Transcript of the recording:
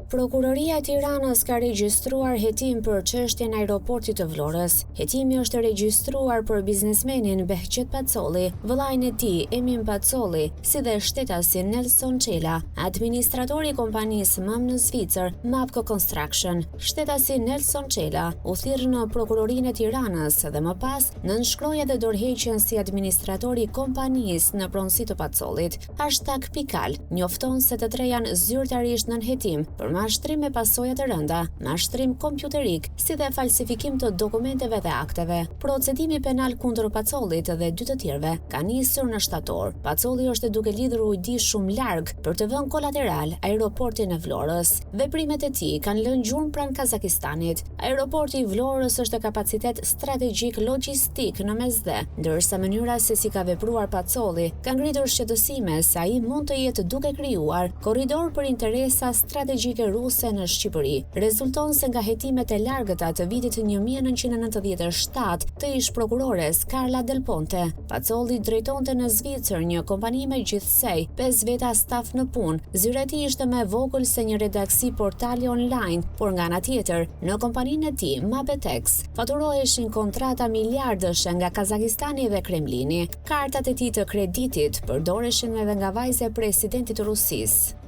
Prokuroria e Tiranës ka regjistruar hetim për çështjen e aeroportit të Vlorës. Hetimi është regjistruar për biznesmenin Behqet Pacolli, vëllain e tij Emin Pacolli, si dhe shtetasin Nelson Çela, administratori i kompanisë MAM në Zvicër, Mapco Construction. Shtetasi Nelson Çela u thirr në prokurorinë e Tiranës dhe më pas nënshkroi edhe dorëheqjen si administratori i kompanisë në pronësi të Pacollit. #Pikal njofton se të tre janë zyrtarisht nën hetim për mashtrim me pasoja të rënda, mashtrim kompjuterik, si dhe falsifikim të dokumenteve dhe akteve. Procedimi penal kundër Pacollit dhe dy të tjerëve ka nisur në shtator. Pacolli është duke lidhur ujdi shumë larg për të vënë kolateral aeroportin e Vlorës. Veprimet e tij kanë lënë gjurmë pranë Kazakistanit. Aeroporti i Vlorës është kapacitet strategjik logjistik në mesdhe, ndërsa mënyra se si ka vepruar Pacolli ka ngritur shqetësime se ai mund të jetë duke krijuar korridor për interesa strategjike ruse në Shqipëri. Rezulton se nga hetimet e largëta të vitit 1997 të ish prokurores Carla Del Ponte, Pacolli drejtonte në Zvicër një kompani me gjithsej 5 veta staf në punë. Zyra e tij ishte më e vogël se një redaksi portali online, por nga ana tjetër, në kompaninë e tij Mabetex faturoheshin kontrata miliardësh nga Kazakistani dhe Kremlini. Kartat e tij të kreditit përdoreshin edhe nga vajza e presidentit të Rusisë.